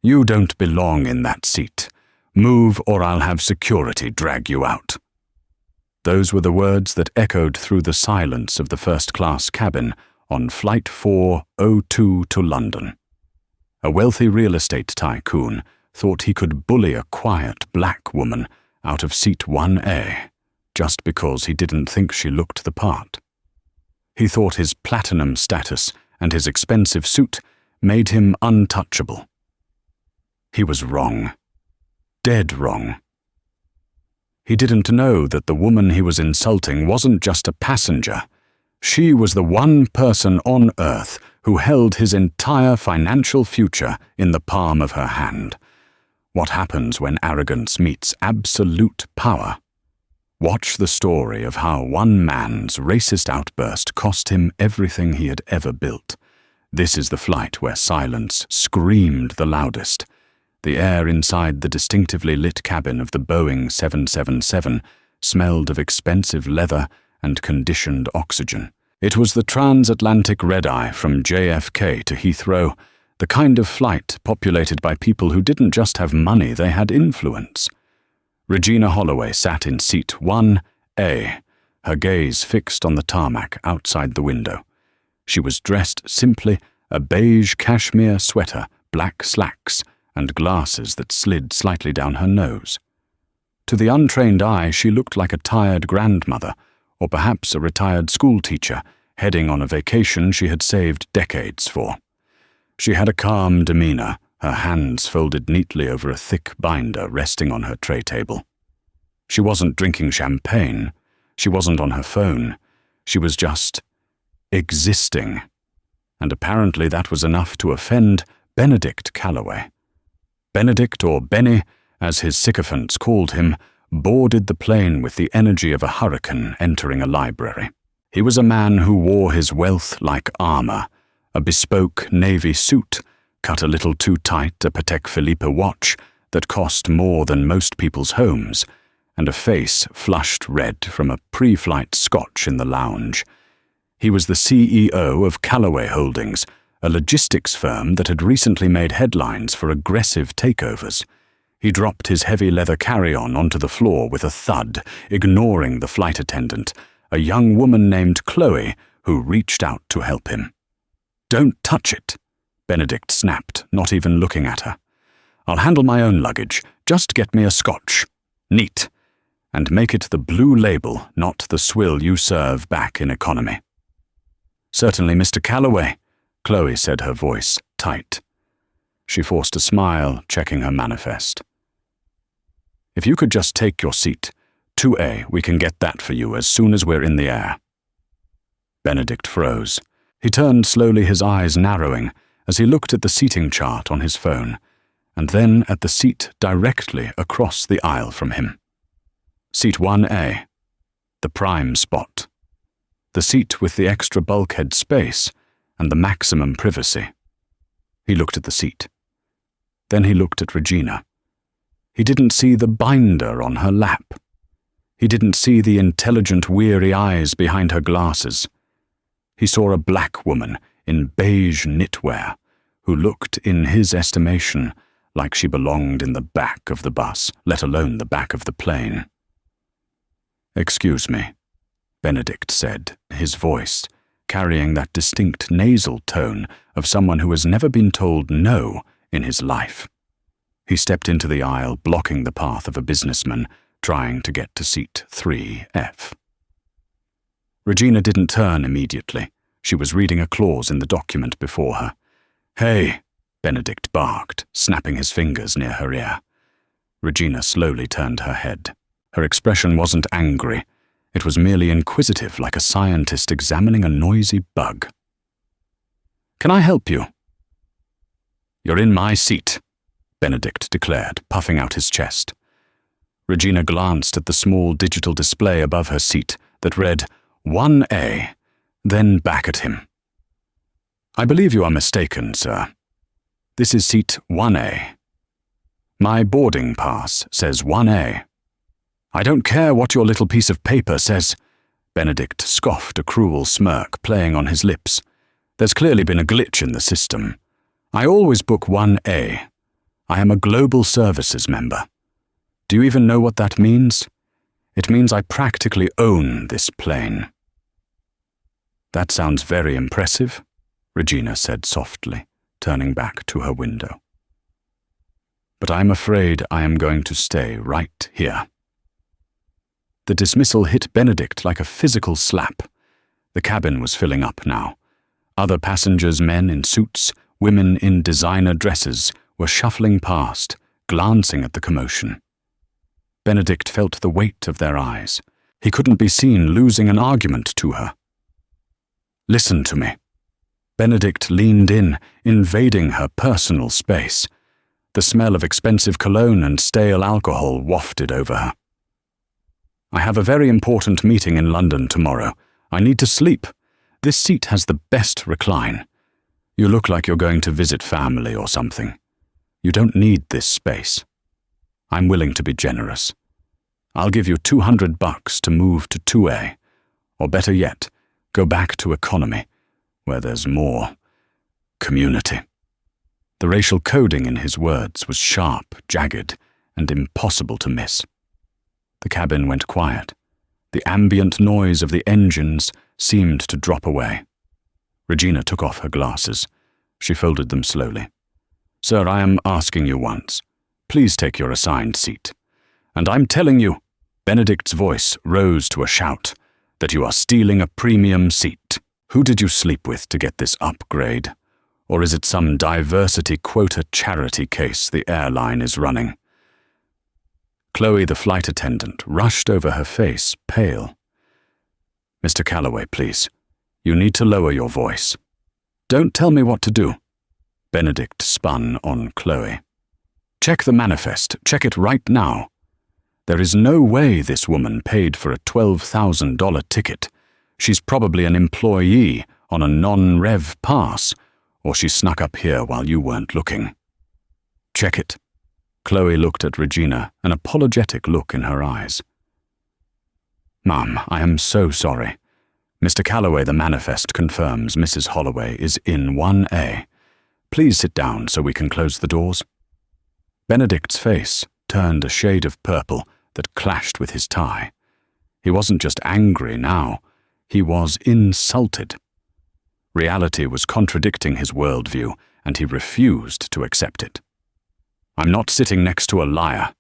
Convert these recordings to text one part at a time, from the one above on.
You don't belong in that seat. Move or I'll have security drag you out." Those were the words that echoed through the silence of the first-class cabin on Flight 402 to London. A wealthy real estate tycoon thought he could bully a quiet black woman out of seat 1A just because he didn't think she looked the part. He thought his platinum status and his expensive suit made him untouchable. He was wrong. Dead wrong. He didn't know that the woman he was insulting wasn't just a passenger. She was the one person on earth who held his entire financial future in the palm of her hand. What happens when arrogance meets absolute power? Watch the story of how one man's racist outburst cost him everything he had ever built. This is the flight where silence screamed the loudest. The air inside the distinctively lit cabin of the Boeing 777 smelled of expensive leather and conditioned oxygen. It was the transatlantic red-eye from JFK to Heathrow, the kind of flight populated by people who didn't just have money, they had influence. Regina Holloway sat in seat 1A, her gaze fixed on the tarmac outside the window. She was dressed simply, a beige cashmere sweater, black slacks, and glasses that slid slightly down her nose. To the untrained eye, she looked like a tired grandmother, or perhaps a retired schoolteacher heading on a vacation she had saved decades for. She had a calm demeanor, her hands folded neatly over a thick binder resting on her tray table. She wasn't drinking champagne. She wasn't on her phone. She was just existing. And apparently that was enough to offend Benedict Calloway. Benedict, or Benny, as his sycophants called him, boarded the plane with the energy of a hurricane entering a library. He was a man who wore his wealth like armor, a bespoke navy suit, cut a little too tight, a Patek Philippe watch that cost more than most people's homes, and a face flushed red from a pre-flight scotch in the lounge. He was the CEO of Calloway Holdings, a logistics firm that had recently made headlines for aggressive takeovers. He dropped his heavy leather carry-on onto the floor with a thud, ignoring the flight attendant, a young woman named Chloe, who reached out to help him. "Don't touch it," Benedict snapped, not even looking at her. "I'll handle my own luggage. Just get me a scotch. Neat. And make it the blue label, not the swill you serve back in economy." "Certainly, Mr. Calloway," Chloe said, her voice tight. She forced a smile, checking her manifest. "If you could just take your seat, 2A, we can get that for you as soon as we're in the air." Benedict froze. He turned slowly, his eyes narrowing, as he looked at the seating chart on his phone, and then at the seat directly across the aisle from him. Seat 1A, the prime spot. The seat with the extra bulkhead space and the maximum privacy. He looked at the seat. Then he looked at Regina. He didn't see the binder on her lap. He didn't see the intelligent, weary eyes behind her glasses. He saw a black woman in beige knitwear who looked, in his estimation, like she belonged in the back of the bus, let alone the back of the plane. "Excuse me," Benedict said, his voice carrying that distinct nasal tone of someone who has never been told no in his life. He stepped into the aisle, blocking the path of a businessman trying to get to seat 3F. Regina didn't turn immediately. She was reading a clause in the document before her. "Hey," Benedict barked, snapping his fingers near her ear. Regina slowly turned her head. Her expression wasn't angry. It was merely inquisitive, like a scientist examining a noisy bug. "Can I help you?" "You're in my seat," Benedict declared, puffing out his chest. Regina glanced at the small digital display above her seat that read 1A, then back at him. "I believe you are mistaken, sir. This is seat 1A. My boarding pass says 1A. "I don't care what your little piece of paper says," Benedict scoffed, a cruel smirk playing on his lips. "There's clearly been a glitch in the system. I always book 1A. I am a global services member. Do you even know what that means? It means I practically own this plane." "That sounds very impressive," Regina said softly, turning back to her window. "But I'm afraid I am going to stay right here." The dismissal hit Benedict like a physical slap. The cabin was filling up now. Other passengers, men in suits, women in designer dresses, were shuffling past, glancing at the commotion. Benedict felt the weight of their eyes. He couldn't be seen losing an argument to her. "Listen to me." Benedict leaned in, invading her personal space. The smell of expensive cologne and stale alcohol wafted over her. "I have a very important meeting in London tomorrow. I need to sleep. This seat has the best recline. You look like you're going to visit family or something. You don't need this space. I'm willing to be generous. I'll give you $200 to move to 2A, or better yet, go back to economy, where there's more community." The racial coding in his words was sharp, jagged, and impossible to miss. The cabin went quiet. The ambient noise of the engines seemed to drop away. Regina took off her glasses. She folded them slowly. "Sir, I am asking you once. Please take your assigned seat. And I'm telling you," Benedict's voice rose to a shout, "that you are stealing a premium seat. Who did you sleep with to get this upgrade? Or is it some diversity quota charity case the airline is running?" Chloe, the flight attendant, rushed over her face, pale. "Mr. Calloway, please. You need to lower your voice." "Don't tell me what to do." Benedict spun on Chloe. "Check the manifest. Check it right now. There is no way this woman paid for a $12,000 ticket. She's probably an employee on a non-rev pass, or she snuck up here while you weren't looking. Check it." Chloe looked at Regina, an apologetic look in her eyes. "Ma'am, I am so sorry. Mr. Calloway, the manifest confirms Mrs. Holloway is in 1A. Please sit down so we can close the doors." Benedict's face turned a shade of purple that clashed with his tie. He wasn't just angry now, he was insulted. Reality was contradicting his worldview, and he refused to accept it. "I'm not sitting next to a liar,"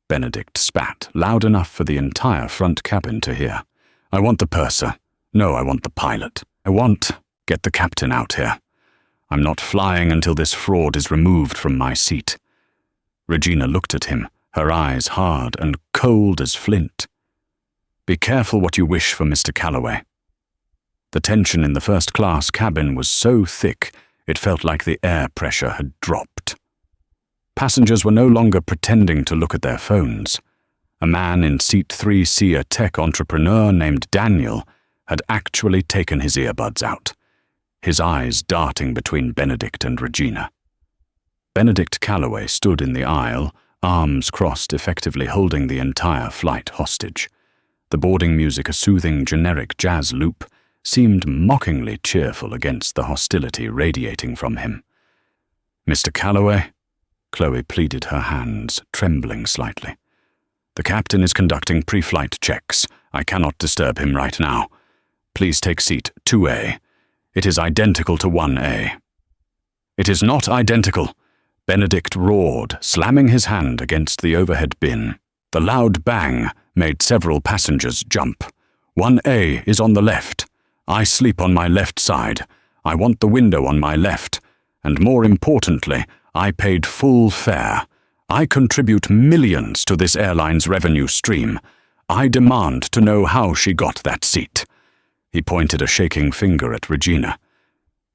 Benedict spat, loud enough for the entire front cabin to hear. "I want the purser. No, I want the pilot. Get the captain out here. I'm not flying until this fraud is removed from my seat." Regina looked at him, her eyes hard and cold as flint. "Be careful what you wish for Mr. Calloway." The tension in the first-class cabin was so thick it felt like the air pressure had dropped. Passengers were no longer pretending to look at their phones. A man in seat 3C, a tech entrepreneur named Daniel, had actually taken his earbuds out, his eyes darting between Benedict and Regina. Benedict Calloway stood in the aisle, arms crossed, effectively holding the entire flight hostage. The boarding music, a soothing, generic jazz loop, seemed mockingly cheerful against the hostility radiating from him. "Mr. Calloway," Chloe pleaded, her hands trembling slightly. "The captain is conducting pre-flight checks. I cannot disturb him right now. Please take seat 2A. It is identical to 1A." "It is not identical," Benedict roared, slamming his hand against the overhead bin. The loud bang made several passengers jump. "1A is on the left. I sleep on my left side. I want the window on my left. And more importantly, I paid full fare. I contribute millions to this airline's revenue stream. I demand to know how she got that seat." He pointed a shaking finger at Regina.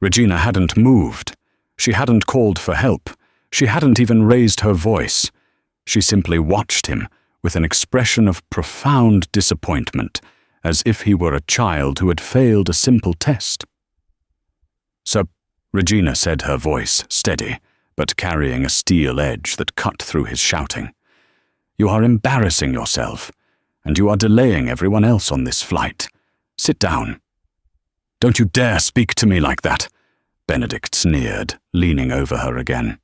Regina hadn't moved. She hadn't called for help. She hadn't even raised her voice. She simply watched him with an expression of profound disappointment, as if he were a child who had failed a simple test. "So," Regina said, her voice steady, but carrying a steel edge that cut through his shouting, "you are embarrassing yourself, and you are delaying everyone else on this flight. Sit down." "Don't you dare speak to me like that," Benedict sneered, leaning over her again.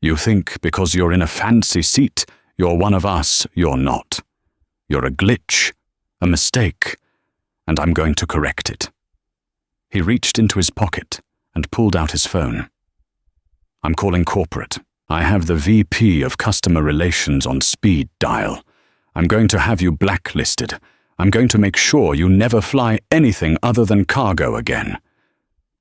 You think because you're in a fancy seat, you're one of us, you're not. You're a glitch, a mistake, and I'm going to correct it. He reached into his pocket and pulled out his phone. I'm calling corporate. I have the VP of Customer Relations on speed dial. I'm going to have you blacklisted. I'm going to make sure you never fly anything other than cargo again.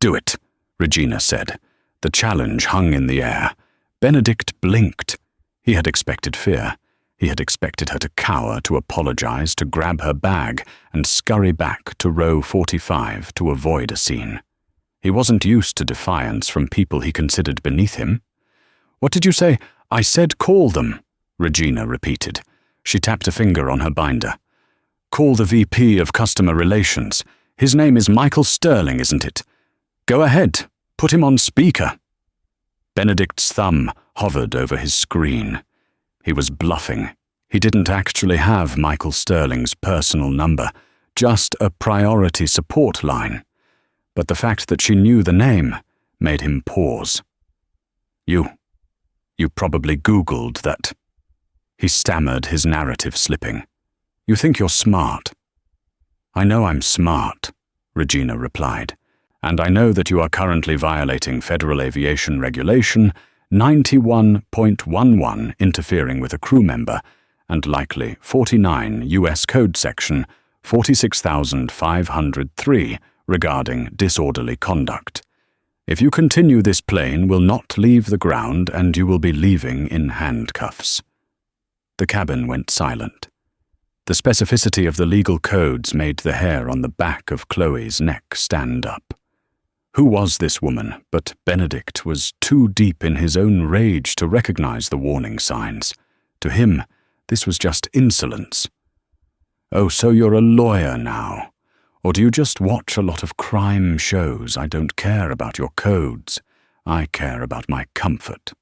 Do it, Regina said. The challenge hung in the air. Benedict blinked. He had expected fear. He had expected her to cower, to apologize, to grab her bag, and scurry back to row 45 to avoid a scene. He wasn't used to defiance from people he considered beneath him. What did you say? I said call them, Regina repeated. She tapped a finger on her binder. Call the VP of Customer Relations. His name is Michael Sterling, isn't it? Go ahead. Put him on speaker. Benedict's thumb hovered over his screen. He was bluffing. He didn't actually have Michael Sterling's personal number, just a priority support line. But the fact that she knew the name made him pause. You probably Googled that. He stammered, his narrative slipping. You think you're smart. I know I'm smart, Regina replied. And I know that you are currently violating Federal Aviation Regulation 91.11, interfering with a crew member, and likely 49 U.S. Code Section 46,503 regarding disorderly conduct. If you continue, this plane will not leave the ground and you will be leaving in handcuffs. The cabin went silent. The specificity of the legal codes made the hair on the back of Chloe's neck stand up. Who was this woman? But Benedict was too deep in his own rage to recognize the warning signs. To him, this was just insolence. Oh, so you're a lawyer now. Or do you just watch a lot of crime shows? I don't care about your codes. I care about my comfort.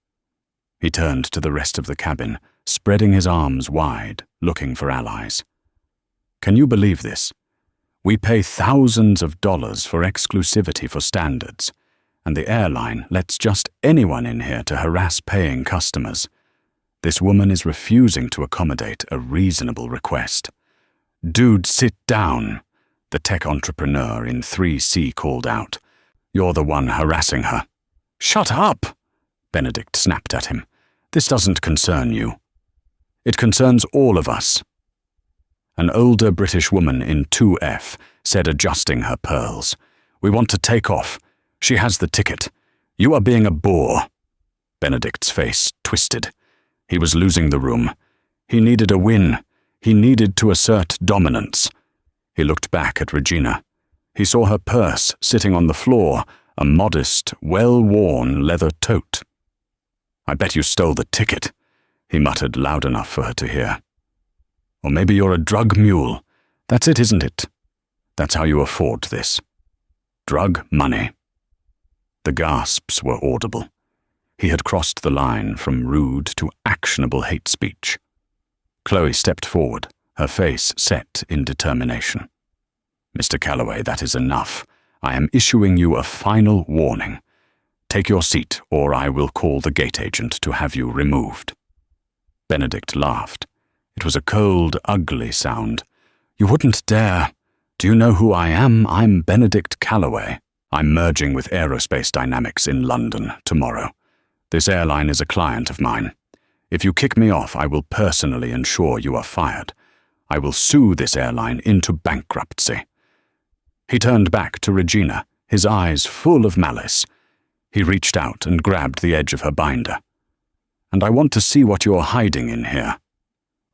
He turned to the rest of the cabin, spreading his arms wide, looking for allies. Can you believe this? We pay thousands of dollars for exclusivity for standards, and the airline lets just anyone in here to harass paying customers. This woman is refusing to accommodate a reasonable request. Dude, sit down, the tech entrepreneur in 3C called out. You're the one harassing her. Shut up, Benedict snapped at him. This doesn't concern you. It concerns all of us. An older British woman in 2F said, adjusting her pearls. We want to take off. She has the ticket. You are being a bore. Benedict's face twisted. He was losing the room. He needed a win. He needed to assert dominance. He looked back at Regina. He saw her purse sitting on the floor, a modest, well-worn leather tote. I bet you stole the ticket, he muttered loud enough for her to hear. Or maybe you're a drug mule. That's it, isn't it? That's how you afford this. Drug money. The gasps were audible. He had crossed the line from rude to actionable hate speech. Chloe stepped forward, her face set in determination. Mr. Calloway, that is enough. I am issuing you a final warning. Take your seat, or I will call the gate agent to have you removed. Benedict laughed. It was a cold, ugly sound. You wouldn't dare. Do you know who I am? I'm Benedict Calloway. I'm merging with Aerospace Dynamics in London tomorrow. This airline is a client of mine. If you kick me off, I will personally ensure you are fired. I will sue this airline into bankruptcy. He turned back to Regina, his eyes full of malice. He reached out and grabbed the edge of her binder. And I want to see what you're hiding in here.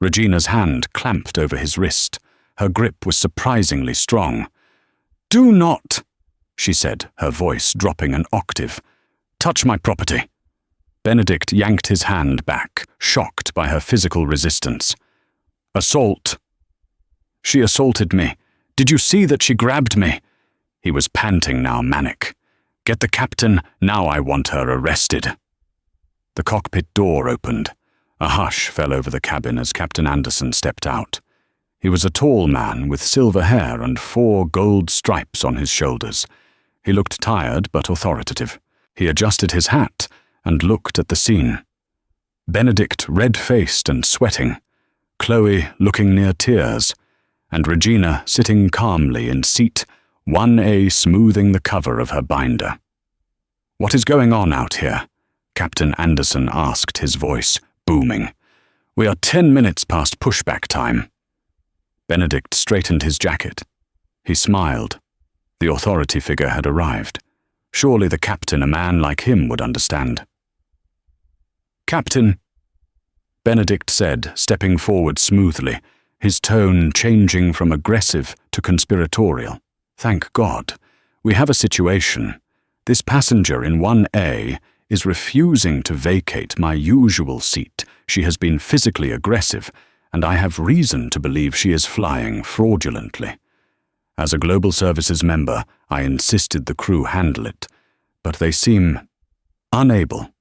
Regina's hand clamped over his wrist. Her grip was surprisingly strong. Do not, she said, her voice dropping an octave. Touch my property. Benedict yanked his hand back, shocked by her physical resistance. Assault. She assaulted me. Did you see that she grabbed me? He was panting now, manic. Get the captain, now I want her arrested. The cockpit door opened. A hush fell over the cabin as Captain Anderson stepped out. He was a tall man with silver hair and 4 gold stripes on his shoulders. He looked tired but authoritative. He adjusted his hat and looked at the scene. Benedict red-faced and sweating, Chloe looking near tears, and Regina sitting calmly in seat 1A, smoothing the cover of her binder. "What is going on out here?" Captain Anderson asked, his voice booming. "We are 10 minutes past pushback time." Benedict straightened his jacket. He smiled. The authority figure had arrived. Surely the captain, a man like him, would understand. "Captain," Benedict said, stepping forward smoothly, his tone changing from aggressive to conspiratorial. "Thank God. We have a situation. This passenger in 1A is refusing to vacate my usual seat. She has been physically aggressive, and I have reason to believe she is flying fraudulently. As a Global Services member, I insisted the crew handle it, but they seem unable.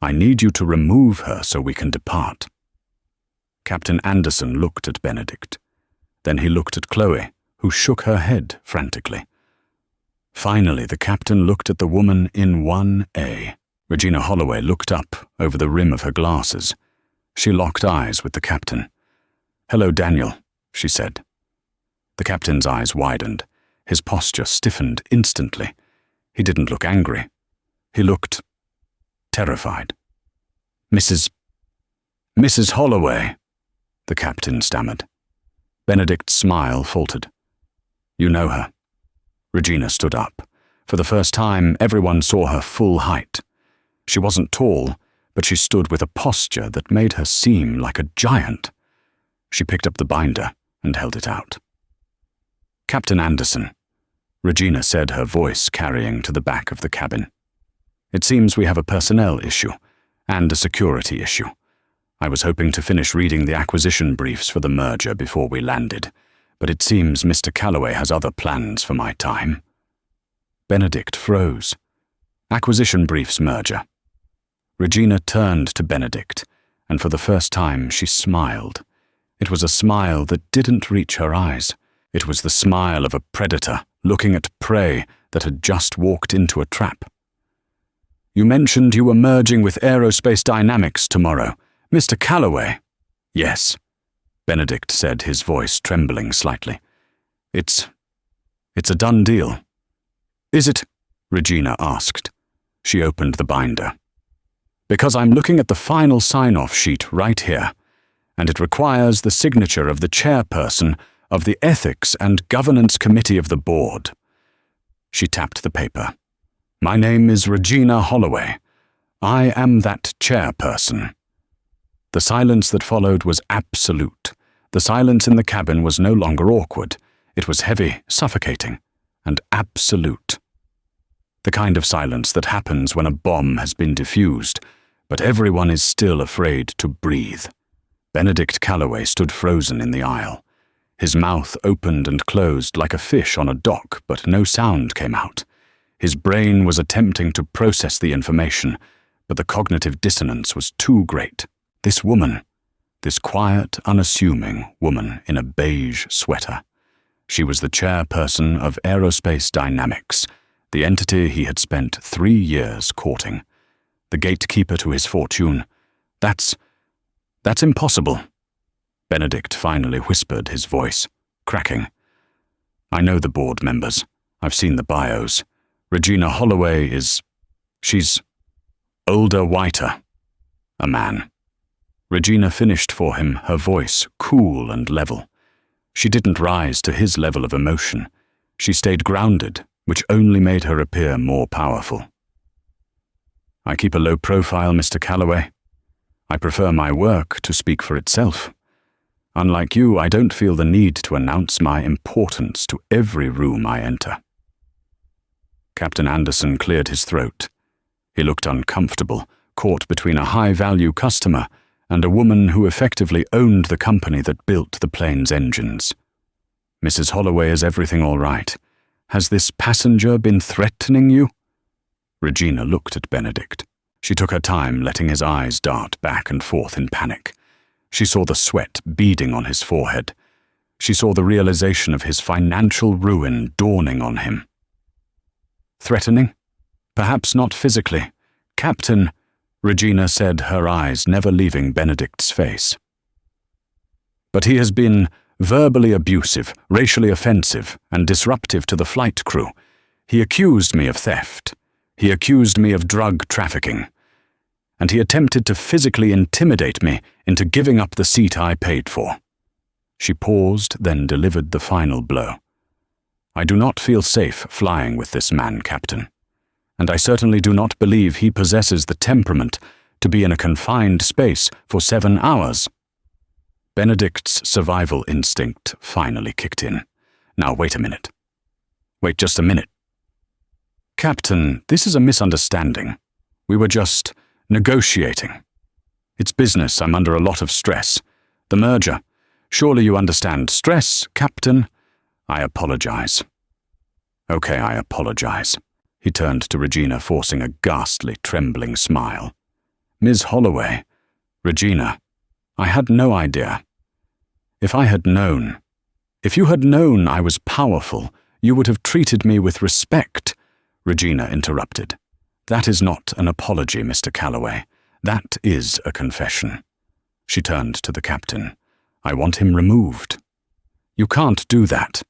I need you to remove her so we can depart." Captain Anderson looked at Benedict. Then he looked at Chloe, who shook her head frantically. Finally, the captain looked at the woman in 1A. Regina Holloway looked up over the rim of her glasses. She locked eyes with the captain. "Hello, Daniel," she said. The captain's eyes widened. His posture stiffened instantly. He didn't look angry. He looked terrified. Mrs. Holloway," the captain stammered. Benedict's smile faltered. "You know her." Regina stood up. For the first time, everyone saw her full height. She wasn't tall, but she stood with a posture that made her seem like a giant. She picked up the binder and held it out. "Captain Anderson," Regina said, her voice carrying to the back of the cabin. "It seems we have a personnel issue and a security issue. I was hoping to finish reading the acquisition briefs for the merger before we landed, but it seems Mr. Calloway has other plans for my time." Benedict froze. "Acquisition briefs merger." Regina turned to Benedict, and for the first time she smiled. It was a smile that didn't reach her eyes. It was the smile of a predator looking at prey that had just walked into a trap. "You mentioned you were merging with Aerospace Dynamics tomorrow. Mr. Calloway." "Yes," Benedict said, his voice trembling slightly. It's a done deal." "Is it?" Regina asked. She opened the binder. "Because I'm looking at the final sign-off sheet right here, and it requires the signature of the chairperson of the Ethics and Governance Committee of the Board." She tapped the paper. "My name is Regina Holloway. I am that chairperson." The silence that followed was absolute. The silence in the cabin was no longer awkward. It was heavy, suffocating, and absolute. The kind of silence that happens when a bomb has been diffused, but everyone is still afraid to breathe. Benedict Calloway stood frozen in the aisle. His mouth opened and closed like a fish on a dock, but no sound came out. His brain was attempting to process the information, but the cognitive dissonance was too great. This woman, this quiet, unassuming woman in a beige sweater. She was the chairperson of Aerospace Dynamics, the entity he had spent 3 years courting. The gatekeeper to his fortune. That's impossible," Benedict finally whispered, his voice cracking. "I know the board members. I've seen the bios. Regina Holloway she's older, whiter. A man." Regina finished for him, her voice cool and level. She didn't rise to his level of emotion. She stayed grounded, which only made her appear more powerful. "I keep a low profile, Mr. Calloway. I prefer my work to speak for itself. Unlike you, I don't feel the need to announce my importance to every room I enter." Captain Anderson cleared his throat. He looked uncomfortable, caught between a high-value customer and a woman who effectively owned the company that built the plane's engines. "Mrs. Holloway, is everything all right? Has this passenger been threatening you?" Regina looked at Benedict. She took her time, letting his eyes dart back and forth in panic. She saw the sweat beading on his forehead. She saw the realization of his financial ruin dawning on him. "Threatening? Perhaps not physically. Captain," Regina said, her eyes never leaving Benedict's face. But he has been verbally abusive, racially offensive, and disruptive to the flight crew. He accused me of theft. He accused me of drug trafficking. And he attempted to physically intimidate me into giving up the seat I paid for. She paused, then delivered the final blow. I do not feel safe flying with this man, Captain. And I certainly do not believe he possesses the temperament to be in a confined space for 7 hours. Benedict's survival instinct finally kicked in. Now wait a minute. Wait just a minute. Captain, this is a misunderstanding. We were just negotiating. It's business. I'm under a lot of stress. The merger. Surely you understand. Stress, Captain. I apologize. Okay, I apologize. He turned to Regina, forcing a ghastly, trembling smile. Ms. Holloway. Regina. I had no idea. If I had known. If you had known I was powerful, you would have treated me with respect, Regina interrupted. That is not an apology, Mr. Calloway. That is a confession. She turned to the captain. I want him removed. You can't do that.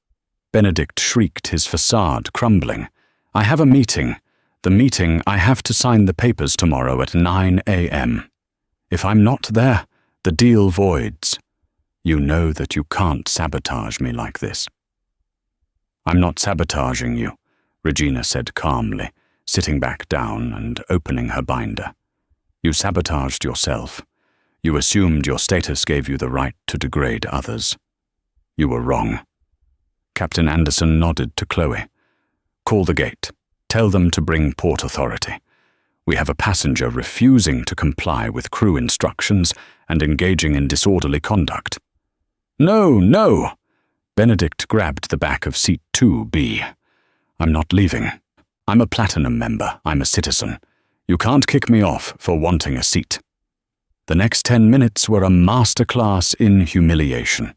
Benedict shrieked, his facade crumbling. I have a meeting. The meeting, I have to sign the papers tomorrow at 9 a.m. If I'm not there, the deal voids. You know that you can't sabotage me like this. I'm not sabotaging you, Regina said calmly, sitting back down and opening her binder. You sabotaged yourself. You assumed your status gave you the right to degrade others. You were wrong. Captain Anderson nodded to Chloe. Call the gate. Tell them to bring Port Authority. We have a passenger refusing to comply with crew instructions and engaging in disorderly conduct. No, no! Benedict grabbed the back of seat 2B. I'm not leaving. I'm a platinum member. I'm a citizen. You can't kick me off for wanting a seat. The next 10 minutes were a masterclass in humiliation.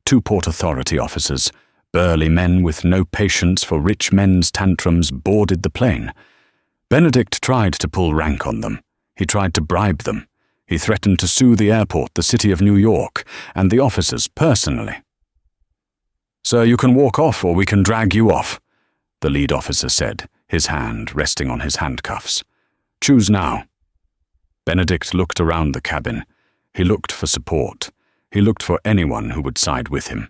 2 Port Authority officers, burly men with no patience for rich men's tantrums, boarded the plane. Benedict tried to pull rank on them. He tried to bribe them. He threatened to sue the airport, the city of New York, and the officers personally. Sir, you can walk off or we can drag you off, the lead officer said, his hand resting on his handcuffs. Choose now. Benedict looked around the cabin. He looked for support. He looked for anyone who would side with him.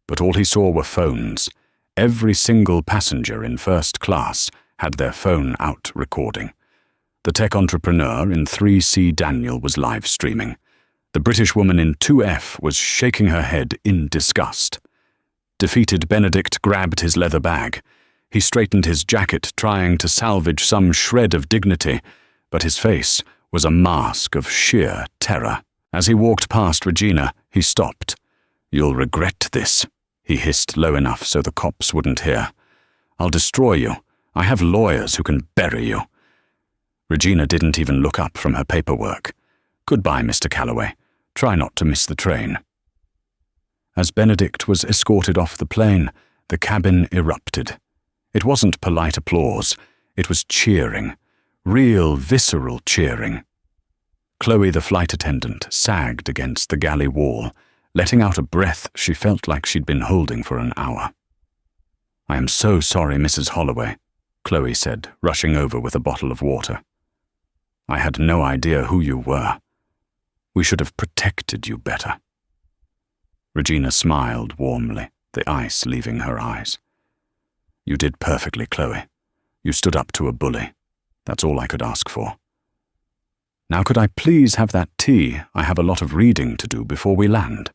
But all he saw were phones. Every single passenger in first class had their phone out recording. The tech entrepreneur in 3C Daniel was live streaming. The British woman in 2F was shaking her head in disgust. Defeated Benedict grabbed his leather bag. He straightened his jacket, trying to salvage some shred of dignity, but his face was a mask of sheer terror. As he walked past Regina, he stopped. You'll regret this, he hissed low enough so the cops wouldn't hear. I'll destroy you. I have lawyers who can bury you. Regina didn't even look up from her paperwork. Goodbye, Mr. Calloway. Try not to miss the train. As Benedict was escorted off the plane, the cabin erupted. It wasn't polite applause. It was cheering. Real, visceral cheering. Chloe, the flight attendant, sagged against the galley wall, letting out a breath she felt like she'd been holding for an hour. I am so sorry, Mrs. Holloway, Chloe said, rushing over with a bottle of water. I had no idea who you were. We should have protected you better. Regina smiled warmly, the ice leaving her eyes. You did perfectly, Chloe. You stood up to a bully. That's all I could ask for. Now could I please have that tea? I have a lot of reading to do before we land.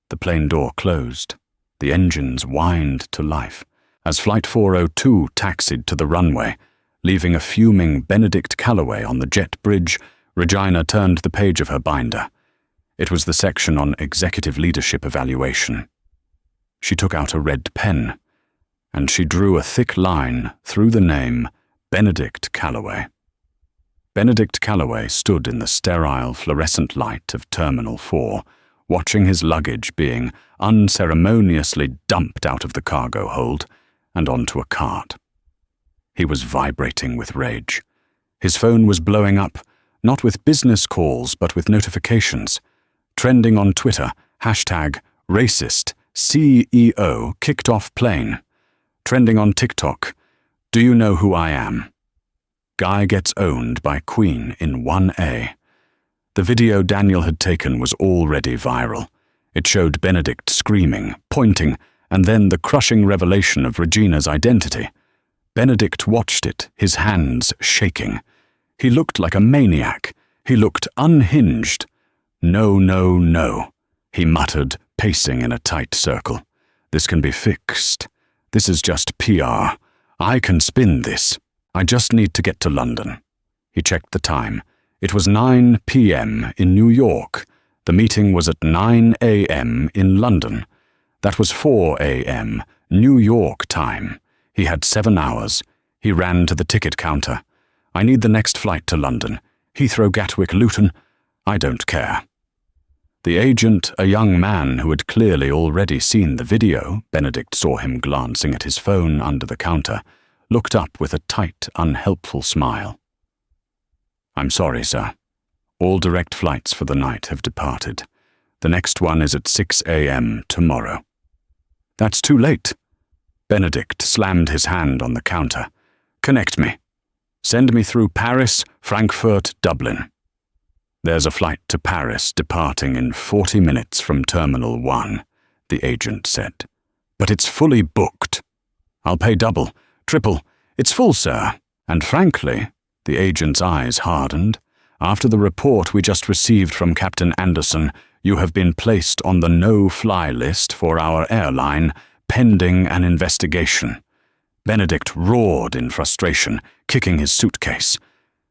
The plane door closed. The engines whined to life. As Flight 402 taxied to the runway, leaving a fuming Benedict Calloway on the jet bridge, Regina turned the page of her binder. It was the section on executive leadership evaluation. She took out a red pen, and she drew a thick line through the name Benedict Calloway. Benedict Calloway stood in the sterile fluorescent light of Terminal 4, watching his luggage being unceremoniously dumped out of the cargo hold and onto a cart. He was vibrating with rage. His phone was blowing up, not with business calls but with notifications. Trending on Twitter, #racist, CEO kicked off plane. Trending on TikTok, do you know who I am? Guy gets owned by Queen in 1A. The video Daniel had taken was already viral. It showed Benedict screaming, pointing, and then the crushing revelation of Regina's identity. Benedict watched it, his hands shaking. He looked like a maniac. He looked unhinged. No, no, no, he muttered, pacing in a tight circle. This can be fixed. This is just PR. I can spin this. I just need to get to London. He checked the time. It was 9 p.m. in New York. The meeting was at 9 a.m. in London. That was 4 a.m. New York time. He had 7 hours. He ran to the ticket counter. I need the next flight to London. Heathrow, Gatwick, Luton. I don't care. The agent, a young man who had clearly already seen the video, Benedict saw him glancing at his phone under the counter, looked up with a tight, unhelpful smile. I'm sorry, sir. All direct flights for the night have departed. The next one is at 6 a.m. tomorrow. That's too late. Benedict slammed his hand on the counter. Connect me. Send me through Paris, Frankfurt, Dublin. There's a flight to Paris departing in 40 minutes from Terminal 1, the agent said. But it's fully booked. I'll pay double, triple. It's full, sir. And frankly, the agent's eyes hardened. After the report we just received from Captain Anderson, you have been placed on the no-fly list for our airline, pending an investigation. Benedict roared in frustration, kicking his suitcase.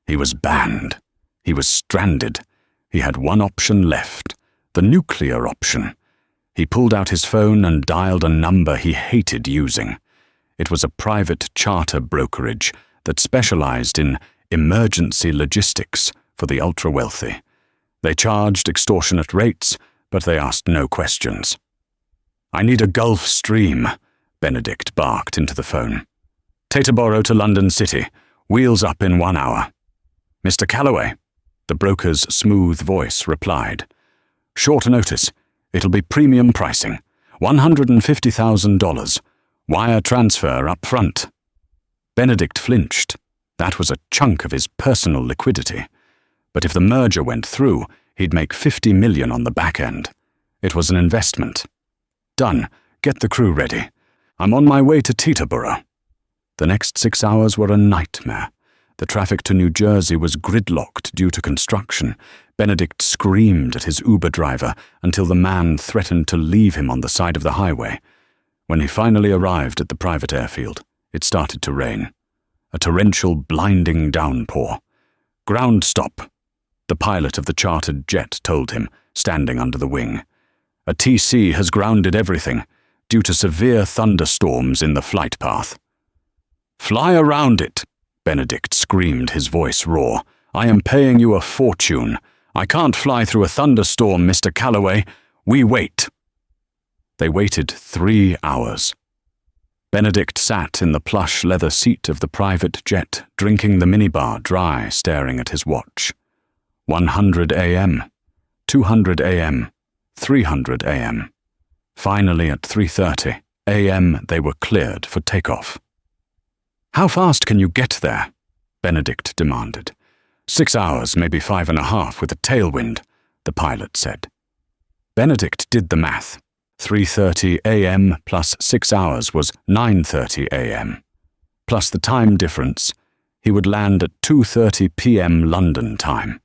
He was banned. He was stranded. He had one option left, the nuclear option. He pulled out his phone and dialed a number he hated using. It was a private charter brokerage that specialized in emergency logistics for the ultra-wealthy. They charged extortionate rates, but they asked no questions. I need a Gulf Stream, Benedict barked into the phone. Teterboro to London City. Wheels up in 1 hour. Mr. Calloway, the broker's smooth voice replied. Short notice. It'll be premium pricing. $150,000. Wire transfer up front. Benedict flinched. That was a chunk of his personal liquidity. But if the merger went through, he'd make $50 million on the back end. It was an investment. Done. Get the crew ready. I'm on my way to Teterboro. The next 6 hours were a nightmare. The traffic to New Jersey was gridlocked due to construction. Benedict screamed at his Uber driver until the man threatened to leave him on the side of the highway. When he finally arrived at the private airfield, it started to rain. A torrential, blinding downpour. Ground stop, the pilot of the chartered jet told him, standing under the wing. A TC has grounded everything, due to severe thunderstorms in the flight path. Fly around it, Benedict screamed, his voice raw. I am paying you a fortune. I can't fly through a thunderstorm, Mr. Calloway. We wait. They waited 3 hours. Benedict sat in the plush leather seat of the private jet, drinking the minibar dry, staring at his watch. 100 a.m., 200 a.m., 300 a.m. Finally, at 3:30 a.m., they were cleared for takeoff. How fast can you get there? Benedict demanded. 6 hours, maybe 5.5 with a tailwind, the pilot said. Benedict did the math. 3:30 a.m. plus 6 hours was 9:30 a.m. Plus the time difference, he would land at 2:30 p.m. London time.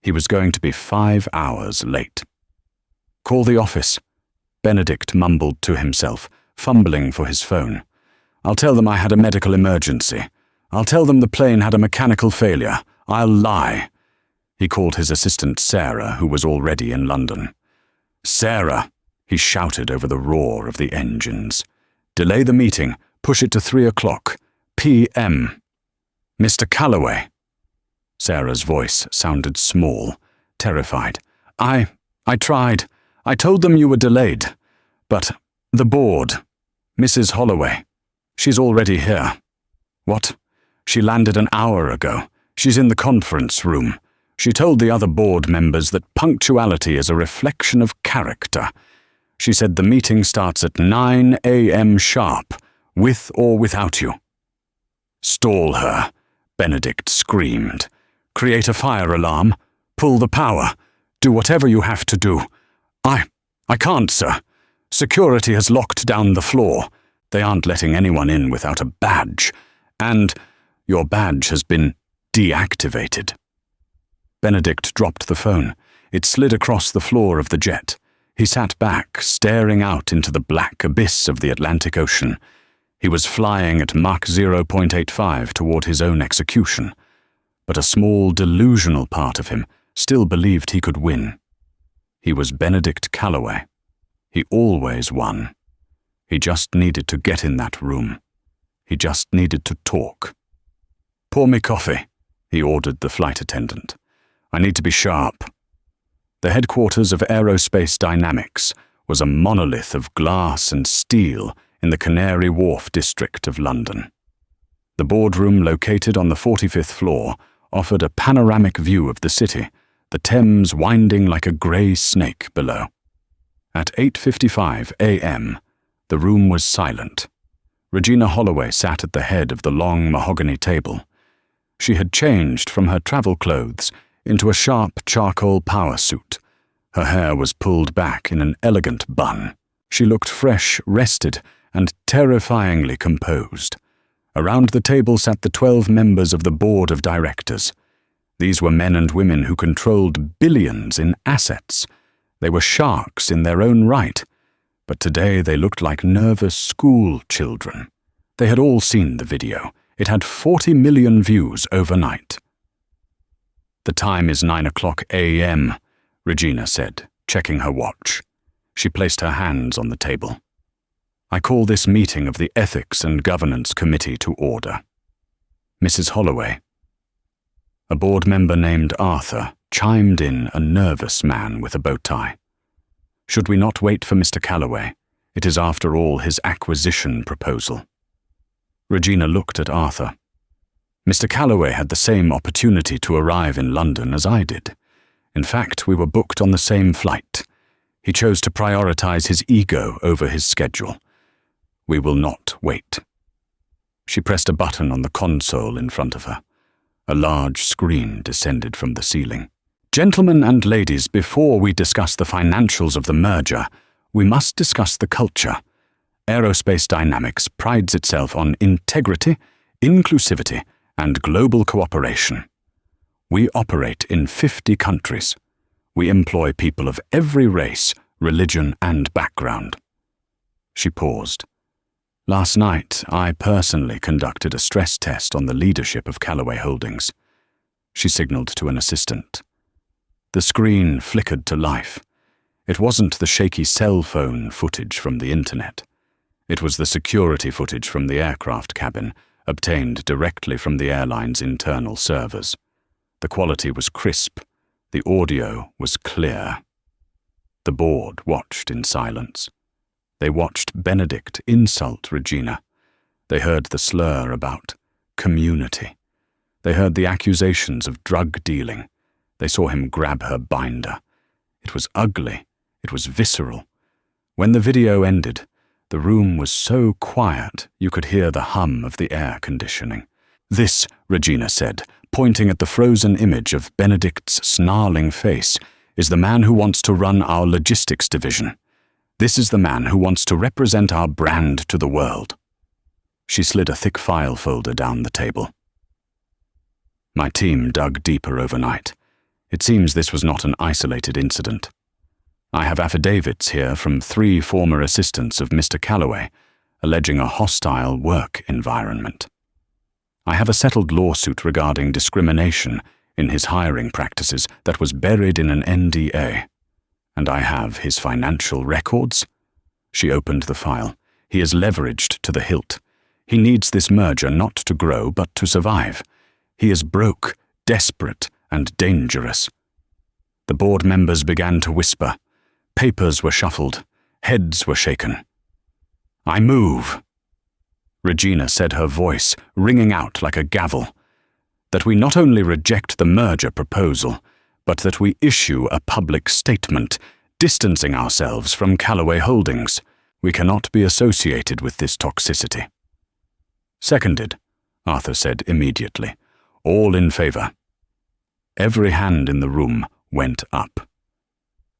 He was going to be 5 hours late. Call the office, Benedict mumbled to himself, fumbling for his phone. I'll tell them I had a medical emergency. I'll tell them the plane had a mechanical failure. I'll lie. He called his assistant Sarah, who was already in London. Sarah, he shouted over the roar of the engines. Delay the meeting. Push it to 3:00 p.m. Mr. Calloway. Sarah's voice sounded small, terrified. I tried. I told them you were delayed. But the board, Mrs. Holloway, she's already here. What? She landed an hour ago. She's in the conference room. She told the other board members that punctuality is a reflection of character. She said the meeting starts at 9 a.m. sharp, with or without you. Stall her, Benedict screamed. Create a fire alarm. Pull the power. Do whatever you have to do. I can't, sir. Security has locked down the floor. They aren't letting anyone in without a badge. And your badge has been deactivated. Benedict dropped the phone. It slid across the floor of the jet. He sat back, staring out into the black abyss of the Atlantic Ocean. He was flying at Mach 0.85 toward his own execution. But a small, delusional part of him still believed he could win. He was Benedict Calloway. He always won. He just needed to get in that room. He just needed to talk. "Pour me coffee," he ordered the flight attendant. "I need to be sharp." The headquarters of Aerospace Dynamics was a monolith of glass and steel in the Canary Wharf district of London. The boardroom, located on the 45th floor, offered a panoramic view of the city, the Thames winding like a grey snake below. At 8:55 a.m., the room was silent. Regina Holloway sat at the head of the long mahogany table. She had changed from her travel clothes into a sharp charcoal power suit. Her hair was pulled back in an elegant bun. She looked fresh, rested, and terrifyingly composed. Around the table sat the 12 members of the board of directors. These were men and women who controlled billions in assets. They were sharks in their own right, but today they looked like nervous school children. They had all seen the video. It had 40 million views overnight. "The time is 9 a.m., Regina said, checking her watch. She placed her hands on the table. "I call this meeting of the Ethics and Governance Committee to order. Mrs. Holloway." A board member named Arthur chimed in, a nervous man with a bow tie. "Should we not wait for Mr. Calloway? It is after all his acquisition proposal." Regina looked at Arthur. "Mr. Calloway had the same opportunity to arrive in London as I did. In fact, we were booked on the same flight. He chose to prioritize his ego over his schedule. We will not wait." She pressed a button on the console in front of her. A large screen descended from the ceiling. "Gentlemen and ladies, before we discuss the financials of the merger, we must discuss the culture. Aerospace Dynamics prides itself on integrity, inclusivity, and global cooperation. We operate in 50 countries. We employ people of every race, religion, and background." She paused. "Last night, I personally conducted a stress test on the leadership of Calloway Holdings." She signaled to an assistant. The screen flickered to life. It wasn't the shaky cell phone footage from the internet. It was the security footage from the aircraft cabin, obtained directly from the airline's internal servers. The quality was crisp. The audio was clear. The board watched in silence. They watched Benedict insult Regina. They heard the slur about community. They heard the accusations of drug dealing. They saw him grab her binder. It was ugly. It was visceral. When the video ended, the room was so quiet you could hear the hum of the air conditioning. "This," Regina said, pointing at the frozen image of Benedict's snarling face, "is the man who wants to run our logistics division. This is the man who wants to represent our brand to the world." She slid a thick file folder down the table. "My team dug deeper overnight. It seems this was not an isolated incident. I have affidavits here from 3 former assistants of Mr. Calloway, alleging a hostile work environment. I have a settled lawsuit regarding discrimination in his hiring practices that was buried in an NDA. And I have his financial records." She opened the file. "He is leveraged to the hilt. He needs this merger not to grow, but to survive. He is broke, desperate, and dangerous." The board members began to whisper. Papers were shuffled. Heads were shaken. "I move," Regina said, her voice ringing out like a gavel, "that we not only reject the merger proposal, but that we issue a public statement distancing ourselves from Callaway Holdings. We cannot be associated with this toxicity." "Seconded," Arthur said immediately. "All in favor." Every hand in the room went up.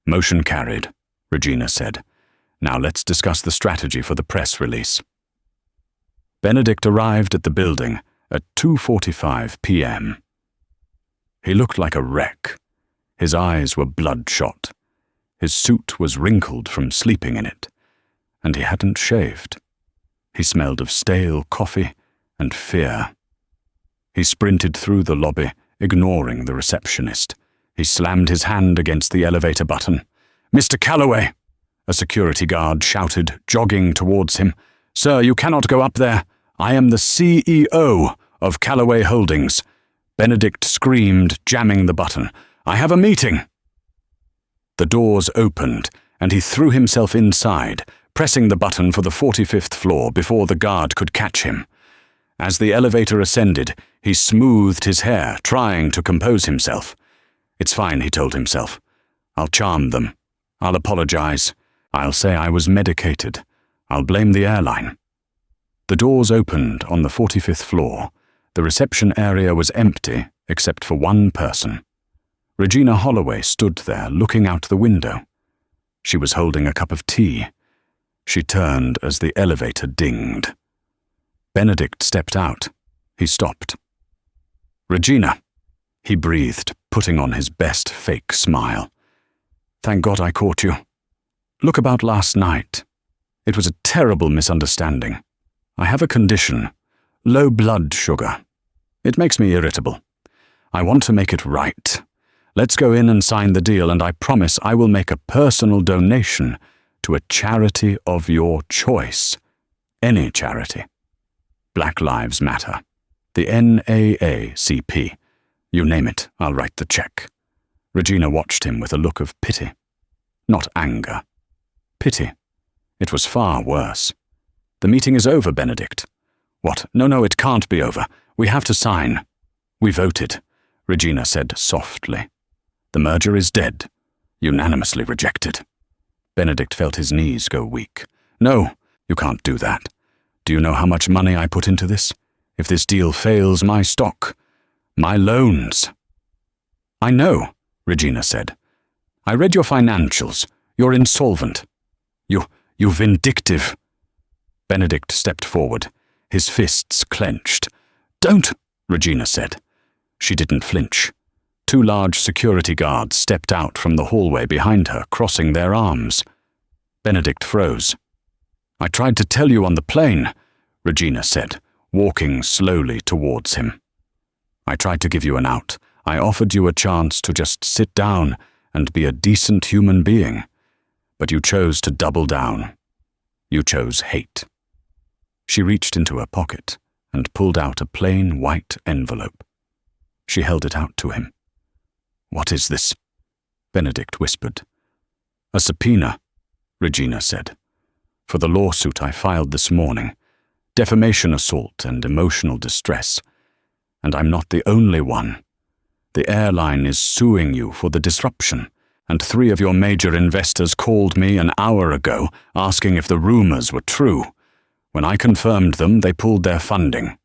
"Motion carried," Regina said. "Now let's discuss the strategy for the press release." Benedict arrived at the building at 2:45 p.m. He looked like a wreck. His eyes were bloodshot. His suit was wrinkled from sleeping in it, and he hadn't shaved. He smelled of stale coffee and fear. He sprinted through the lobby, ignoring the receptionist. He slammed his hand against the elevator button. "Mr. Callaway!" a security guard shouted, jogging towards him. "Sir, you cannot go up there. I am the CEO of Callaway Holdings." Benedict screamed, jamming the button. "I have a meeting." The doors opened, and he threw himself inside, pressing the button for the 45th floor before the guard could catch him. As the elevator ascended, he smoothed his hair, trying to compose himself. "It's fine," he told himself. "I'll charm them. I'll apologize. I'll say I was medicated. I'll blame the airline." The doors opened on the 45th floor. The reception area was empty except for one person. Regina Holloway stood there, looking out the window. She was holding a cup of tea. She turned as the elevator dinged. Benedict stepped out. He stopped. "Regina," he breathed, putting on his best fake smile. "Thank God I caught you. Look, about last night. It was a terrible misunderstanding. I have a condition, low blood sugar. It makes me irritable. I want to make it right. Let's go in and sign the deal, and I promise I will make a personal donation to a charity of your choice. Any charity. Black Lives Matter. The NAACP. You name it, I'll write the check." Regina watched him with a look of pity. Not anger. Pity. It was far worse. "The meeting is over, Benedict." "What? No, it can't be over. We have to sign." "We voted," Regina said softly. "The merger is dead. Unanimously rejected." Benedict felt his knees go weak. "No, you can't do that. Do you know how much money I put into this? If this deal fails, my stock, my loans." "I know," Regina said. "I read your financials. You're insolvent. You vindictive." Benedict stepped forward, his fists clenched. "Don't," Regina said. She didn't flinch. 2 large security guards stepped out from the hallway behind her, crossing their arms. Benedict froze. "I tried to tell you on the plane," Regina said, walking slowly towards him. "I tried to give you an out. I offered you a chance to just sit down and be a decent human being. But you chose to double down. You chose hate." She reached into her pocket and pulled out a plain white envelope. She held it out to him. "What is this?" Benedict whispered. "A subpoena," Regina said, "for the lawsuit I filed this morning. Defamation assault and emotional distress. And I'm not the only one. The airline is suing you for the disruption, and 3 of your major investors called me an hour ago asking if the rumors were true. When I confirmed them, they pulled their funding."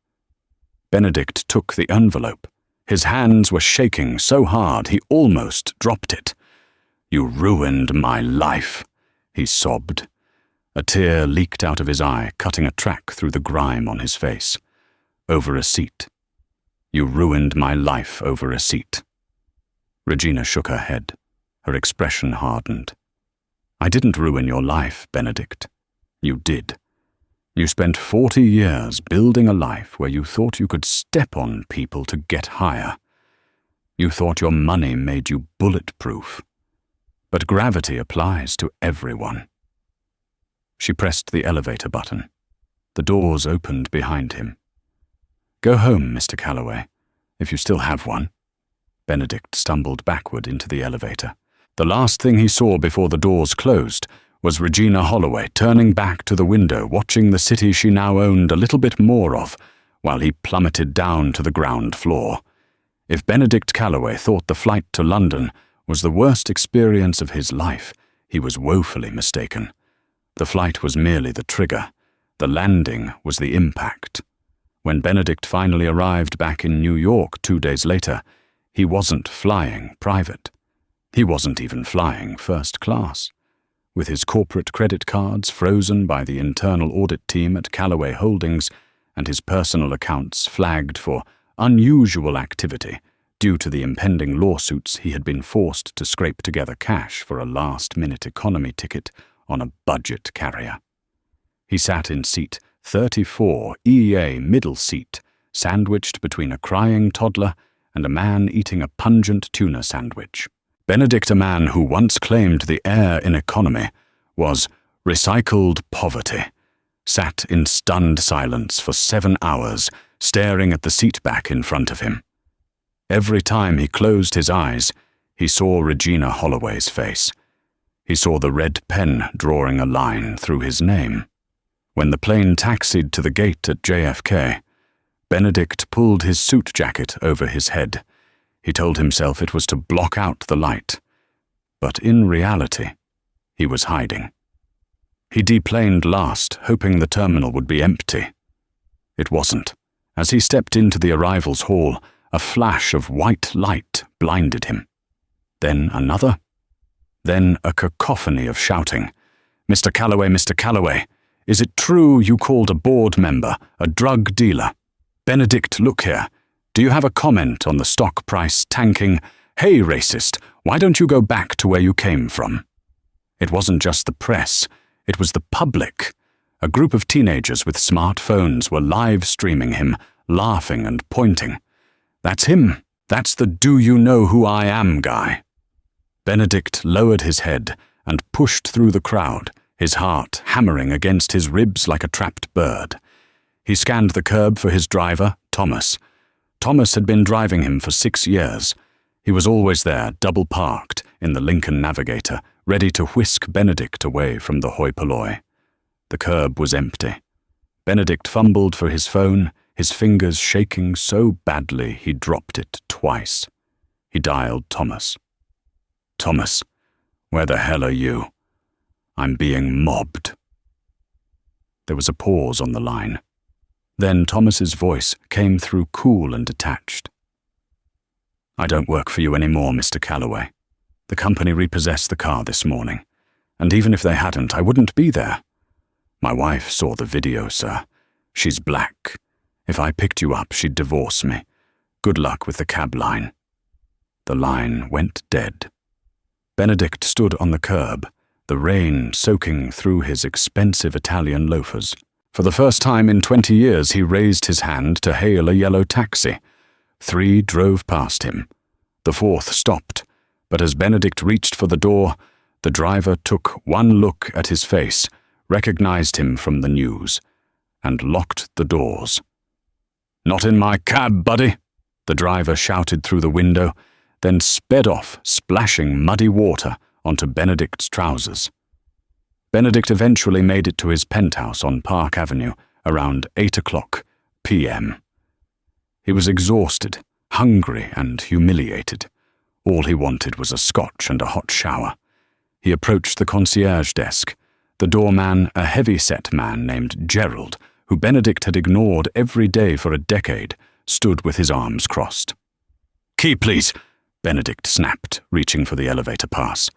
Benedict took the envelope. His hands were shaking so hard he almost dropped it. "You ruined my life," he sobbed. A tear leaked out of his eye, cutting a track through the grime on his face. "Over a seat. You ruined my life over a seat." Regina shook her head. Her expression hardened. "I didn't ruin your life, Benedict. You did. You spent 40 years building a life where you thought you could step on people to get higher. You thought your money made you bulletproof. But gravity applies to everyone." She pressed the elevator button. The doors opened behind him. "Go home, Mr. Callaway, if you still have one." Benedict stumbled backward into the elevator. The last thing he saw before the doors closed was Regina Holloway turning back to the window, watching the city she now owned a little bit more of, while he plummeted down to the ground floor. If Benedict Calloway thought the flight to London was the worst experience of his life, he was woefully mistaken. The flight was merely the trigger. The landing was the impact. When Benedict finally arrived back in New York 2 days later, he wasn't flying private. He wasn't even flying first class. With his corporate credit cards frozen by the internal audit team at Calloway Holdings and his personal accounts flagged for unusual activity due to the impending lawsuits, he had been forced to scrape together cash for a last-minute economy ticket on a budget carrier. He sat in seat 34, EA middle seat, sandwiched between a crying toddler and a man eating a pungent tuna sandwich. Benedict, a man who once claimed the air in economy was recycled poverty, sat in stunned silence for 7 hours, staring at the seat back in front of him. Every time he closed his eyes, he saw Regina Holloway's face. He saw the red pen drawing a line through his name. When the plane taxied to the gate at JFK, Benedict pulled his suit jacket over his head. He told himself it was to block out the light. But in reality, he was hiding. He deplaned last, hoping the terminal would be empty. It wasn't. As he stepped into the arrivals hall, a flash of white light blinded him. Then another. Then a cacophony of shouting. "Mr. Calloway, Mr. Calloway, is it true you called a board member a drug dealer? Benedict, look here. Do you have a comment on the stock price tanking? Hey, racist, why don't you go back to where you came from?" It wasn't just the press, it was the public. A group of teenagers with smartphones were live streaming him, laughing and pointing. "That's him. That's the do you know who I am guy." Benedict lowered his head and pushed through the crowd, his heart hammering against his ribs like a trapped bird. He scanned the curb for his driver, Thomas. Thomas had been driving him for 6 years. He was always there, double-parked, in the Lincoln Navigator, ready to whisk Benedict away from the hoi polloi. The curb was empty. Benedict fumbled for his phone, his fingers shaking so badly he dropped it twice. He dialed Thomas. "Thomas, where the hell are you? I'm being mobbed." There was a pause on the line. Then Thomas's voice came through cool and detached. "I don't work for you anymore, Mr. Calloway. The company repossessed the car this morning, and even if they hadn't, I wouldn't be there. My wife saw the video, sir. She's black. If I picked you up, she'd divorce me. Good luck with the cab line." The line went dead. Benedict stood on the curb, the rain soaking through his expensive Italian loafers. For the first time in 20 years, he raised his hand to hail a yellow taxi. 3 drove past him. The 4th stopped, but as Benedict reached for the door, the driver took one look at his face, recognized him from the news, and locked the doors. "Not in my cab, buddy," the driver shouted through the window, then sped off, splashing muddy water onto Benedict's trousers. Benedict eventually made it to his penthouse on Park Avenue around 8:00 p.m. He was exhausted, hungry and humiliated. All he wanted was a scotch and a hot shower. He approached the concierge desk. The doorman, a heavy-set man named Gerald, who Benedict had ignored every day for a decade, stood with his arms crossed. "Key, please," Benedict snapped, reaching for the elevator pass.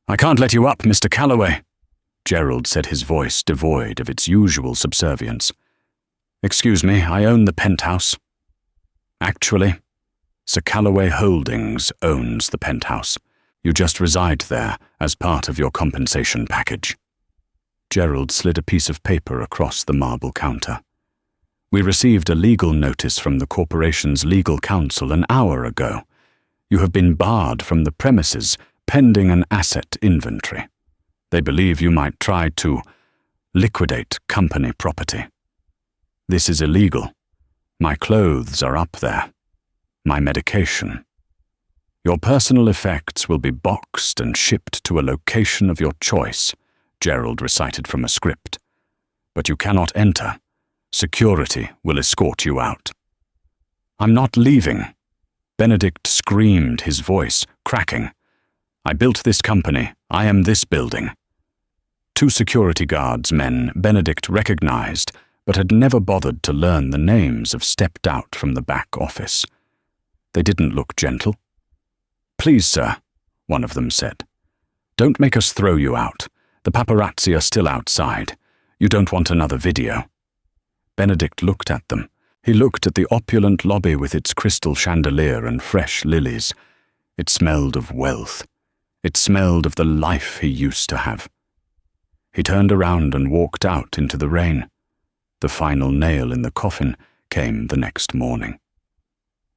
"I can't let you up, Mr. Calloway," Gerald said, his voice devoid of its usual subservience. "Excuse me, I own the penthouse." "Actually, Sir Calloway Holdings owns the penthouse. You just reside there as part of your compensation package." Gerald slid a piece of paper across the marble counter. "We received a legal notice from the corporation's legal counsel an hour ago. You have been barred from the premises pending an asset inventory. They believe you might try to liquidate company property. This is illegal. My clothes are up there. My medication. Your personal effects will be boxed and shipped to a location of your choice," Gerald recited from a script. "But you cannot enter. Security will escort you out." "I'm not leaving." Benedict screamed, his voice cracking. "I built this company. I am this building." Two security guards men Benedict recognized, but had never bothered to learn the names of, stepped out from the back office. They didn't look gentle. "Please, sir," one of them said. "Don't make us throw you out. The paparazzi are still outside. You don't want another video." Benedict looked at them. He looked at the opulent lobby with its crystal chandelier and fresh lilies. It smelled of wealth. It smelled of the life he used to have. He turned around and walked out into the rain. The final nail in the coffin came the next morning.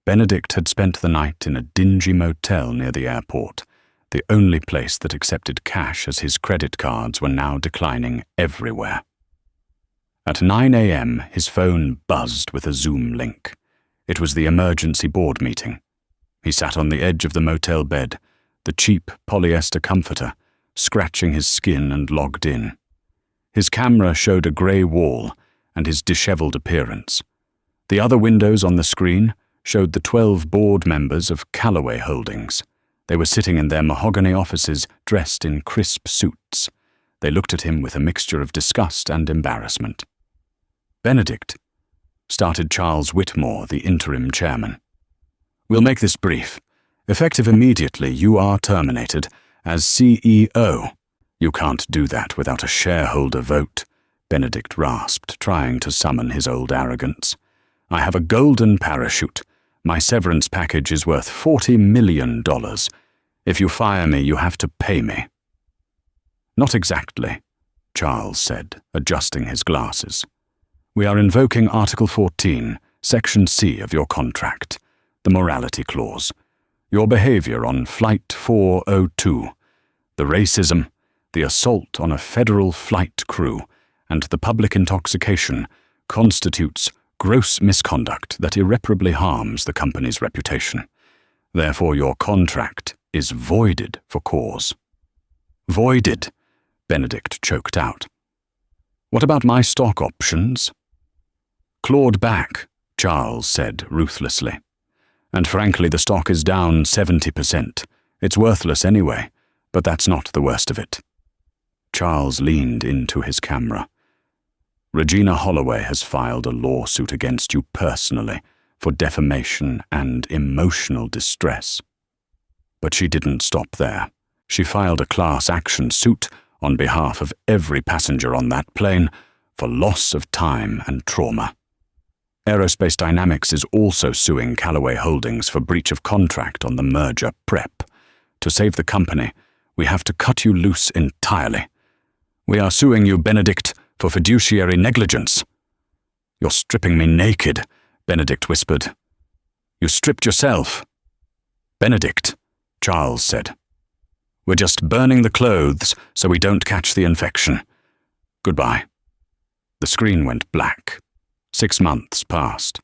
Benedict had spent the night in a dingy motel near the airport, the only place that accepted cash, as his credit cards were now declining everywhere. At 9 a.m., his phone buzzed with a Zoom link. It was the emergency board meeting. He sat on the edge of the motel bed, the cheap polyester comforter, scratching his skin, and logged in. His camera showed a grey wall and his disheveled appearance. The other windows on the screen showed the 12 board members of Callaway Holdings. They were sitting in their mahogany offices, dressed in crisp suits. They looked at him with a mixture of disgust and embarrassment. "Benedict," started Charles Whitmore, the interim chairman. "We'll make this brief. Effective immediately, you are terminated as CEO." "You can't do that without a shareholder vote," Benedict rasped, trying to summon his old arrogance. "I have a golden parachute. My severance package is worth $40 million. If you fire me, you have to pay me." "Not exactly," Charles said, adjusting his glasses. "We are invoking Article 14, Section C of your contract, the morality clause. Your behavior on Flight 402, the racism, the assault on a federal flight crew, and the public intoxication constitutes gross misconduct that irreparably harms the company's reputation. Therefore, your contract is voided for cause." "Voided," Benedict choked out. "What about my stock options?" "Clawed back," Charles said ruthlessly. "And frankly, the stock is down 70%. It's worthless anyway, but that's not the worst of it." Charles leaned into his camera. "Regina Holloway has filed a lawsuit against you personally for defamation and emotional distress." But she didn't stop there. She filed a class action suit on behalf of every passenger on that plane for loss of time and trauma. Aerospace Dynamics is also suing Callaway Holdings for breach of contract on the merger prep. To save the company, we have to cut you loose entirely. "We are suing you, Benedict, for fiduciary negligence." "You're stripping me naked," Benedict whispered. "You stripped yourself." "Benedict," Charles said. "We're just burning the clothes so we don't catch the infection. Goodbye." The screen went black. 6 months passed.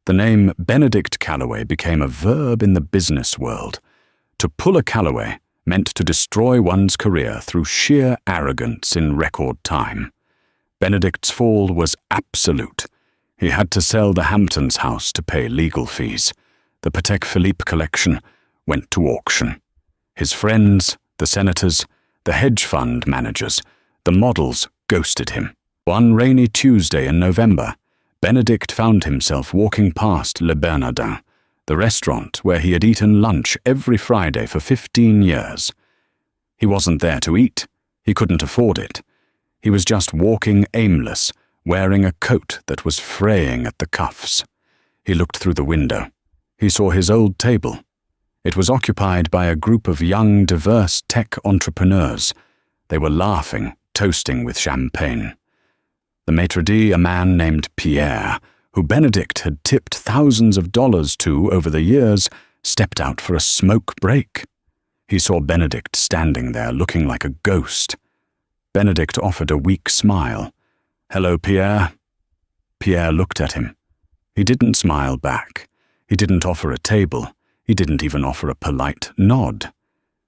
The name Benedict Callaway became a verb in the business world. To pull a Callaway meant to destroy one's career through sheer arrogance in record time. Benedict's fall was absolute. He had to sell the Hamptons house to pay legal fees. The Patek Philippe collection went to auction. His friends, the senators, the hedge fund managers, the models ghosted him. One rainy Tuesday in November, Benedict found himself walking past Le Bernardin, the restaurant where he had eaten lunch every Friday for 15 years. He wasn't there to eat. He couldn't afford it. He was just walking aimless, wearing a coat that was fraying at the cuffs. He looked through the window. He saw his old table. It was occupied by a group of young, diverse tech entrepreneurs. They were laughing, toasting with champagne. The maitre d', a man named Pierre, who Benedict had tipped thousands of dollars to over the years, stepped out for a smoke break. He saw Benedict standing there looking like a ghost. Benedict offered a weak smile. "Hello, Pierre." Pierre looked at him. He didn't smile back. He didn't offer a table. He didn't even offer a polite nod.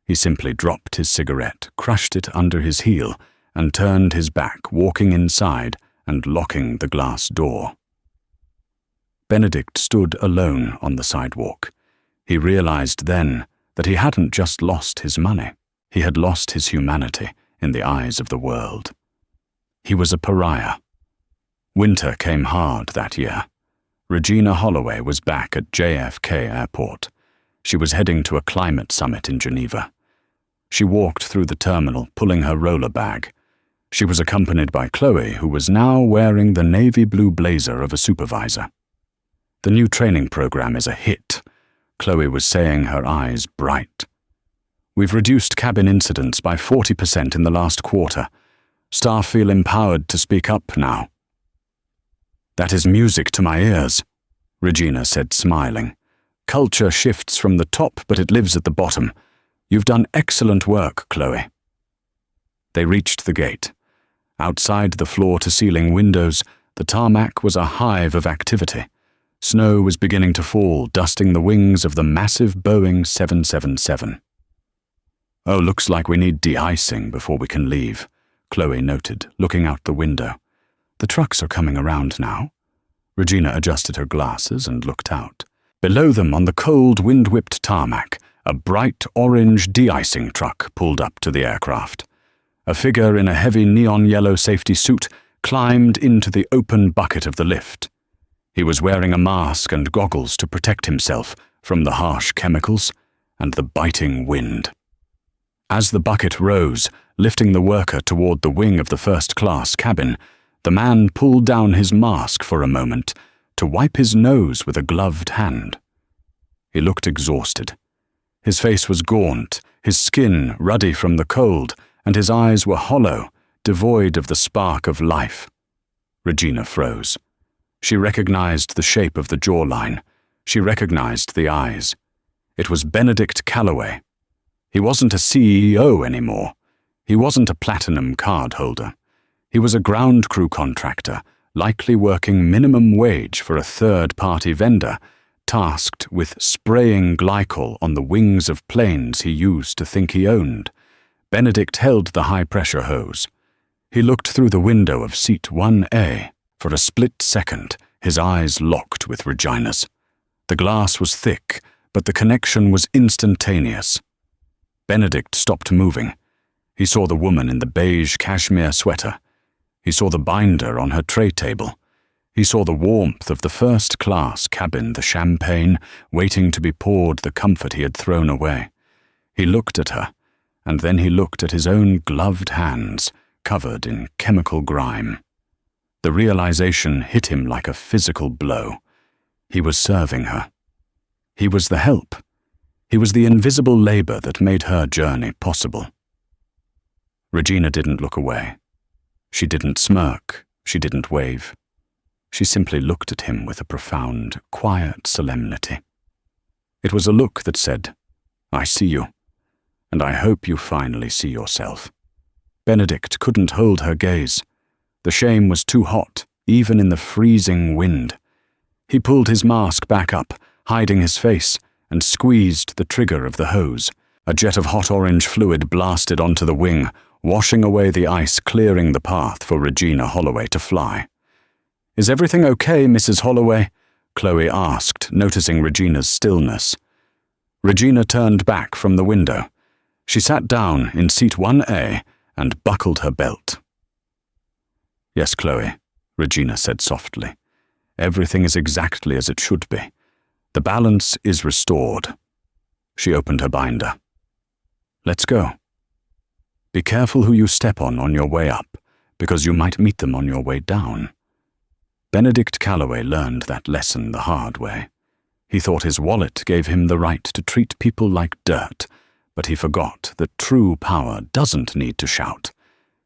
He simply dropped his cigarette, crushed it under his heel, and turned his back, walking inside and locking the glass door. Benedict stood alone on the sidewalk. He realized then that he hadn't just lost his money, he had lost his humanity in the eyes of the world. He was a pariah. Winter came hard that year. Regina Holloway was back at JFK Airport. She was heading to a climate summit in Geneva. She walked through the terminal, pulling her roller bag. She was accompanied by Chloe, who was now wearing the navy blue blazer of a supervisor. "The new training program is a hit," Chloe was saying, her eyes bright. "We've reduced cabin incidents by 40% in the last quarter. Staff feel empowered to speak up now." "That is music to my ears," Regina said, smiling. "Culture shifts from the top, but it lives at the bottom. You've done excellent work, Chloe." They reached the gate. Outside the floor-to-ceiling windows, the tarmac was a hive of activity. Snow was beginning to fall, dusting the wings of the massive Boeing 777. "Oh, looks like we need de-icing before we can leave," Chloe noted, looking out the window. "The trucks are coming around now." Regina adjusted her glasses and looked out. Below them, on the cold, wind-whipped tarmac, a bright orange de-icing truck pulled up to the aircraft. A figure in a heavy neon-yellow safety suit climbed into the open bucket of the lift. He was wearing a mask and goggles to protect himself from the harsh chemicals and the biting wind. As the bucket rose, lifting the worker toward the wing of the first-class cabin, the man pulled down his mask for a moment to wipe his nose with a gloved hand. He looked exhausted. His face was gaunt, his skin ruddy from the cold, and his eyes were hollow, devoid of the spark of life. Regina froze. She recognized the shape of the jawline. She recognized the eyes. It was Benedict Calloway. He wasn't a CEO anymore. He wasn't a platinum card holder. He was a ground crew contractor, likely working minimum wage for a third-party vendor, tasked with spraying glycol on the wings of planes he used to think he owned. Benedict held the high-pressure hose. He looked through the window of seat 1A. For a split second, his eyes locked with Regina's. The glass was thick, but the connection was instantaneous. Benedict stopped moving. He saw the woman in the beige cashmere sweater. He saw the binder on her tray table. He saw the warmth of the first-class cabin, the champagne, waiting to be poured, the comfort he had thrown away. He looked at her, and then he looked at his own gloved hands, covered in chemical grime. The realization hit him like a physical blow. He was serving her. He was the help. He was the invisible labor that made her journey possible. Regina didn't look away. She didn't smirk. She didn't wave. She simply looked at him with a profound, quiet solemnity. It was a look that said, "I see you, and I hope you finally see yourself." Benedict couldn't hold her gaze. The shame was too hot, even in the freezing wind. He pulled his mask back up, hiding his face, and squeezed the trigger of the hose. A jet of hot orange fluid blasted onto the wing, washing away the ice, clearing the path for Regina Holloway to fly. "Is everything okay, Mrs. Holloway?" Chloe asked, noticing Regina's stillness. Regina turned back from the window. She sat down in seat 1A and buckled her belt. "Yes, Chloe," Regina said softly. "Everything is exactly as it should be. The balance is restored." She opened her binder. "Let's go. Be careful who you step on your way up, because you might meet them on your way down." Benedict Calloway learned that lesson the hard way. He thought his wallet gave him the right to treat people like dirt, but he forgot that true power doesn't need to shout.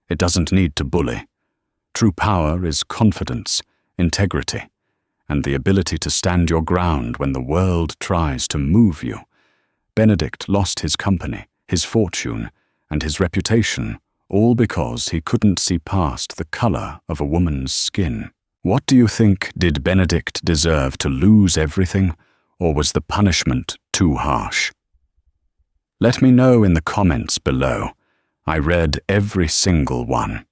It doesn't need to bully. True power is confidence, integrity, and the ability to stand your ground when the world tries to move you. Benedict lost his company, his fortune, and his reputation, all because he couldn't see past the color of a woman's skin. What do you think? Did Benedict deserve to lose everything, or was the punishment too harsh? Let me know in the comments below. I read every single one.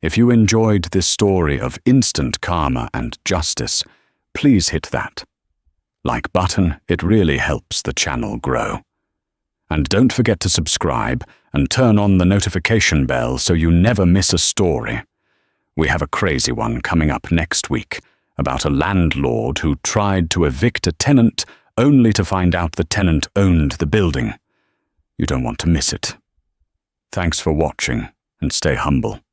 If you enjoyed this story of instant karma and justice, please hit that Like button, it really helps the channel grow. And don't forget to subscribe and turn on the notification bell so you never miss a story. We have a crazy one coming up next week about a landlord who tried to evict a tenant only to find out the tenant owned the building. You don't want to miss it. Thanks for watching, and stay humble.